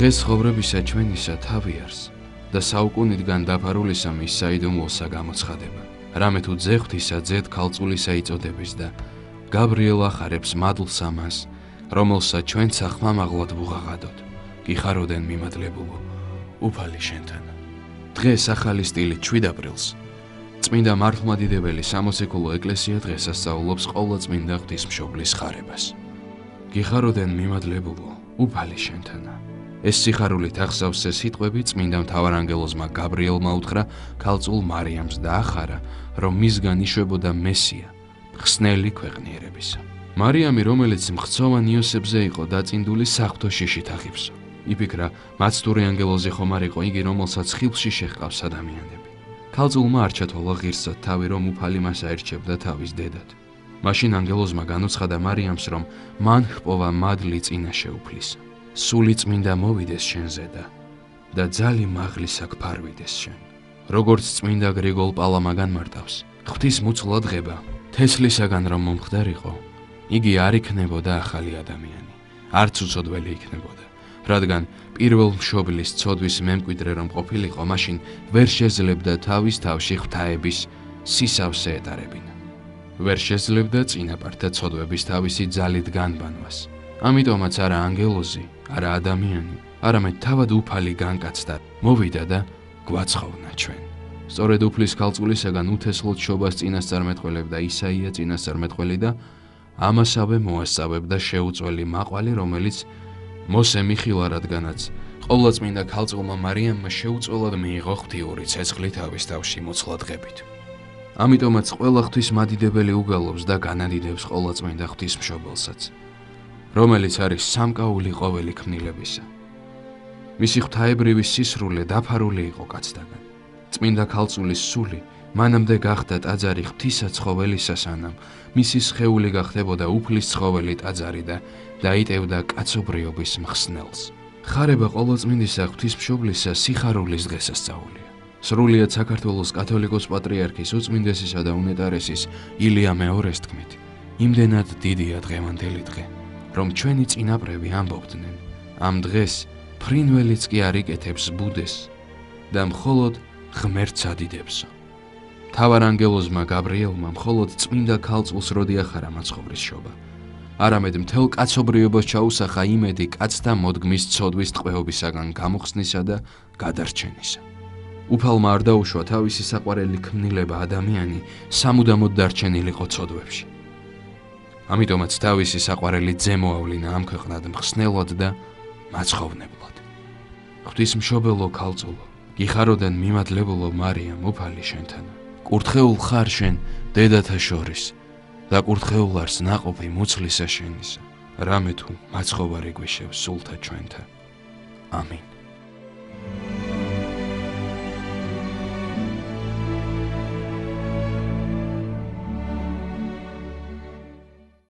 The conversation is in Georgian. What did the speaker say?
დღეს ხოვრებისა ჩვენისა თავი არს და საუკუნიდან დაფარულისა მის საიდუმლოსა გამოცხადება. რამე თუ ძე ღვთისა ძედ ქალწულისა იწოდების და გაბრიელ ახარებს მადლს ამას, რომელსა ჩვენცა ხმამაღლად ვუღაღადოთ. გიხაროდენ მიმადლებულო, უფალი შენთან. დღეს ახალი სტილით 7 აპრილს წმინდა მართლმადიდებელი სამოციქულო ეკლესია დღესასწაულობს ყოვლადწმინდა ღვთისმშობლის ხარებას. გიხაროდენ მიმადლებულო, უფალი შენთანა. ეს სიხარულით ახსავს სიტყვები წმინდა მთავარანგელოზმა გაბრიელმა უთხრა ქალწულ მარიამს და ახარა, რომ მისგან იშვებოდა მესია, ხსნელი ქვეყნიერებისა. მარიამი, რომელიც მხცოვან იოსებზე იყო დაწინდული საღვთო შიშით აღიფსო. იფიქრა, მაცდური ანგელოზი ხომ არ იყო იგი, რომელსაც ხილში შეჰყავს ადამიანები. ქალწულმა არ ჩათვალა ღირსად თავი, რომ უფალი მას აერჩებდა თავის დედად. მაშინ ანგელოზმა განუცხადა მარიამს, რომ მან ჰპოვა მადლი წინაშე უფლისა. სული წმინდა მოვიდეს შენზე და ძალი მაღლისა გფარვიდეს შენ. როგორც წმინდა გრიგოლ პალამაგან მარტავს, ღვთის მუცლა დღება, თესლისაგან რომ მომხდარიყო, იგი არ იქნებოდა ახალი ადამიანი, არც უცოდველი იქნებოდა, რადგან პირველ მშობლის ცოდვის მემკვიდრე რომ ყოფილიყო, მაშინ ვერ შეძლებდა თავის თავში ღვთაების სისავსე ეტარებინა. ვერ შეძლებდა წინაპართა ცოდვების თავისი ძალით განბანვას. ამიტომაც არა ანგელოზი, არა ადამიანი, არამედ თავად უფალი განკაცდა, მოვიდა და გვაცხოვნა ჩვენ. სწორედ უფლის ქალწულისაგან უთესლოდ შობას წინასწარმეტყველებდა ისაია წინასწარმეტყველი და ამასავე მოასწავებდა შეუწველი მაყვალი, რომელიც მოსე მიხილა, რადგანაც ყოვლადწმინდა ქალწულმა მარიამმა შეუწველად მიიღო ღვთიური ცეცხლი თავის თავში მოცლა დღებით. ამიტომაც ყველა ღვთის მადიდებელი უგალობს და განადიდებს ყოვლადწმინდა ღვთისმშობელსაც, რომელიც არის სამკაული ყოველი ქმნილებისა. მისი ღვთაებრივი სისრულე დაფარული იყო კაცთაგან. წმინდა ქალწულის სული მანამდე გახდა ტაძარი ღვთისა ცხოველისა, სანამ მისი სხეული გახდებოდა უფლის ცხოველი ტაძარი და დაიტევდა კაცობრიობის მხსნელს. ხარება ყოვლადწმინდისა ღვთისმშობლისა სიხარულის დღესასწაულია. სრულიად საქართველოს კათოლიკოს პატრიარქის უწმინდესისა და უნეტარესის ილია მეორეს თქმით, იმდენად დიდია დღევანდელი დღე, რომ ჩვენი წინაპრები ამბობდნენ, ამ დღეს ფრინველიც კი არ იკეთებს ბუდეს და მხოლოდ ღმერთს ადიდებსო. მთავარანგელოზმა გაბრიელმა მხოლოდ წმინდა ქალწულს როდი ახარა მაცხოვრის შობა, არამედ მთელ კაცობრიობას ჩაუსახა იმედი კაცთა მოდგმის ცოდვის ტყვეობისაგან გამოხსნისა და გადარჩენისა. უფალმა არ დაუშვა თავისი საყვარელი ქმნილება ადამიანი სამუდამოდ დარჩენილიყო ცოდვებში. ამიტომაც თავისი საყვარელი ძე მოავლინა ამ ქვეყნად მხსნელად და მაცხოვრებლად. ღვთისმშობელო ქალწულო, გიხაროდენ მიმადლებულო მარიამ, უფალი შენთანა. კურთხეულ ხარ შენ დედათა შორის და კურთხეულ არს ნაყოფი მუცლისა შენისა, რამე თუ მაცხოვარი გვიშევ სულთა ჩვენთა. ამინ.